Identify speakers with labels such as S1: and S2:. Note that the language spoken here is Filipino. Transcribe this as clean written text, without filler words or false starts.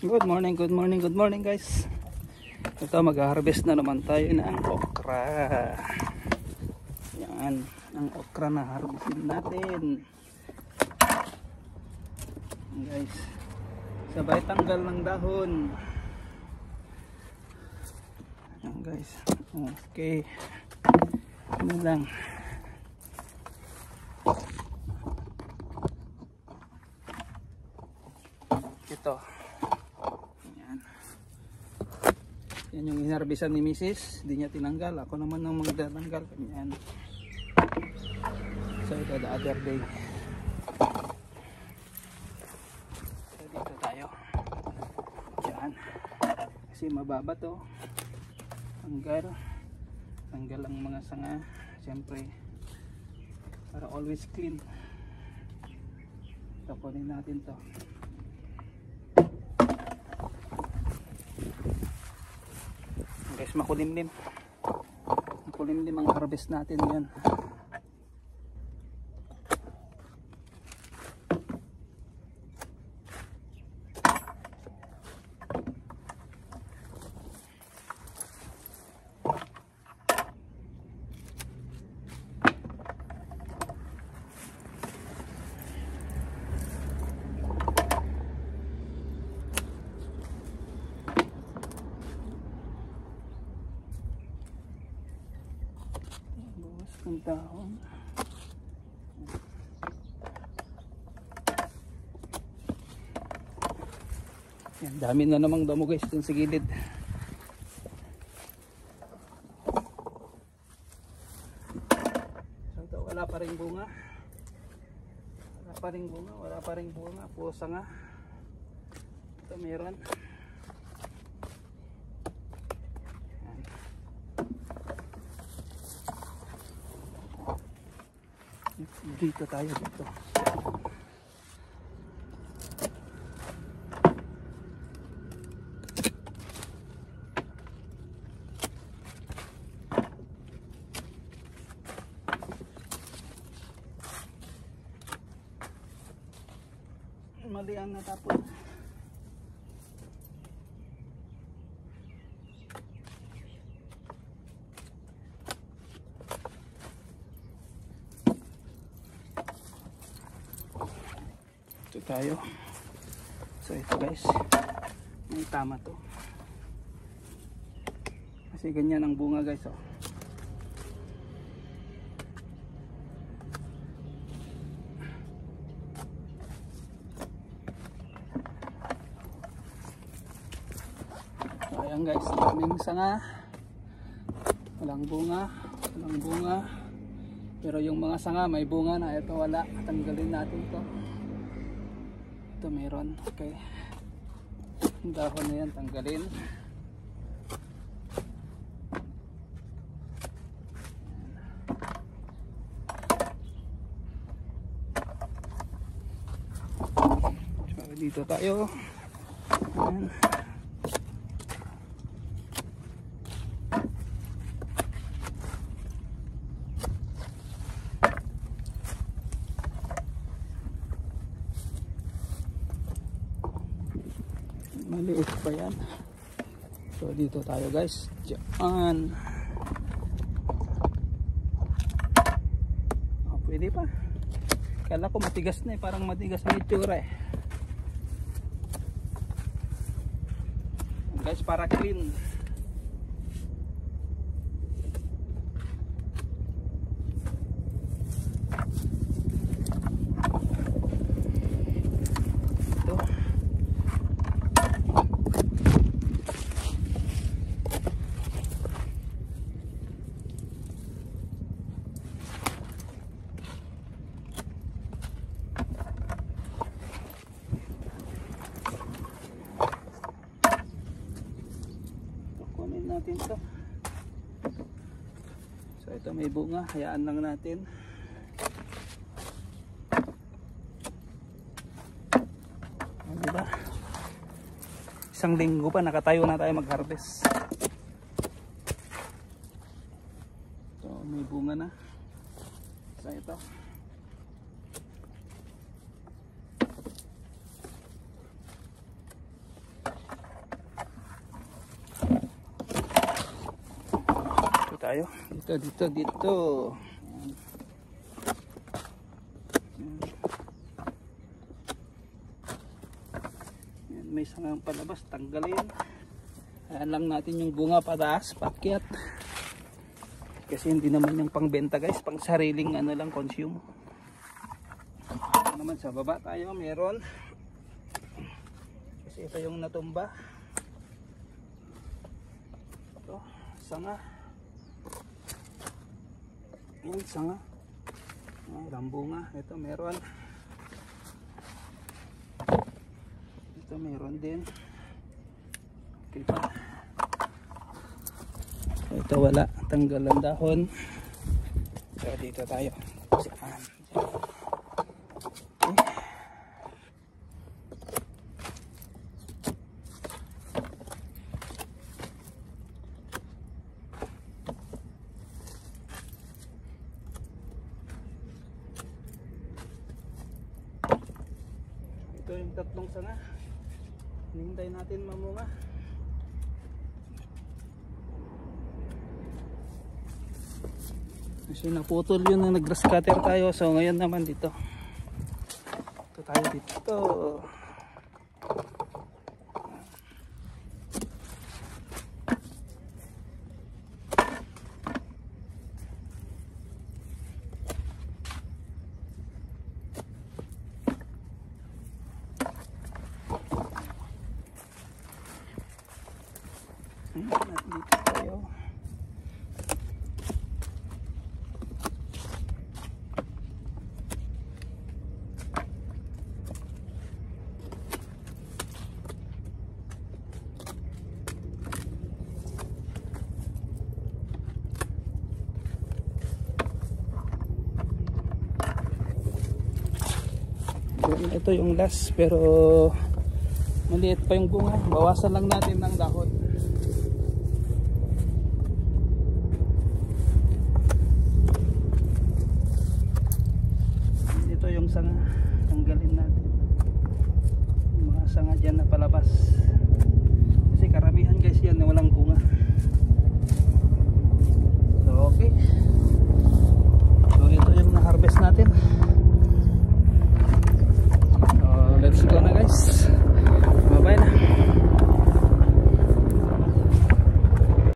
S1: Good morning, good morning, good morning guys. Ito mag-harvest na naman tayo ng okra. Yan, ang okra na harvestin natin. Yan guys. Sabay tanggal ng dahon. Yan guys. Okay. Ano lang. Ito. Yan yung inharbisan ni Mrs. Hindi niya tinanggal. Ako naman ang magtatanggal. Yan. So ito the other day. So dito tayo. Yan. Kasi mababa to. Tanggal. Tanggal ang mga sanga. Siyempre. Para always clean. Tapunin natin to. Guys, makulimlim ang harvest natin yan. Ang dahon. Yan, dami na namang damo guys dun sa gilid. So ito, wala pa ring bunga. Wala pa ring bunga. Puro sanga. Ito meron. Dito tayo dito. Mali ang natapon. Ito tayo. So ito guys, may tama to kasi ganyan ang bunga guys. Oh. So ayan guys, daming sanga, walang bunga, pero yung mga sanga may bunga na. Ito wala, tanggalin natin to. Ito meron. Okay, ang dahon na yan tanggalin. So dito tayo. Ayan. Maliit pa yan. So dito tayo guys. Diyan. Oh, pwede pa. Kala ko matigas na eh. Parang matigas na itsura eh. Guys, para clean. Natin to. So ito may bunga, hayaan lang natin. Diba? Isang linggo pa nakatayo na tayo mag-harvest. So may bunga na. So ito. tayo. Dito. Yan, may sangang palabas, tanggalin. Ayan lang natin yung bunga pataas, pakyat. Kasi hindi naman yung pangbenta guys, pang sariling ano lang consume. Ito naman sa baba tayo, meron. Kasi ito yung natumba. Ito, sanga. Yan, sanga. Rambunga, ito meron. Ito meron din. Okay pa. Ito wala, tanggal ang dahon. So dito tayo. Saan? Okay. Ito yung tatlong sanga. Hinintay natin mamunga. Kasi naputol yun na nag-grass cutter tayo. So ngayon naman dito. Ito tayo dito. Dito tayo. Ito yung last pero maliit pa yung bunga, bawasan lang natin ng dahon. Ito yung sanga, tanggalin natin yung mga sanga dyan na palabas kasi karamihan guys yan na walang bunga. So okay.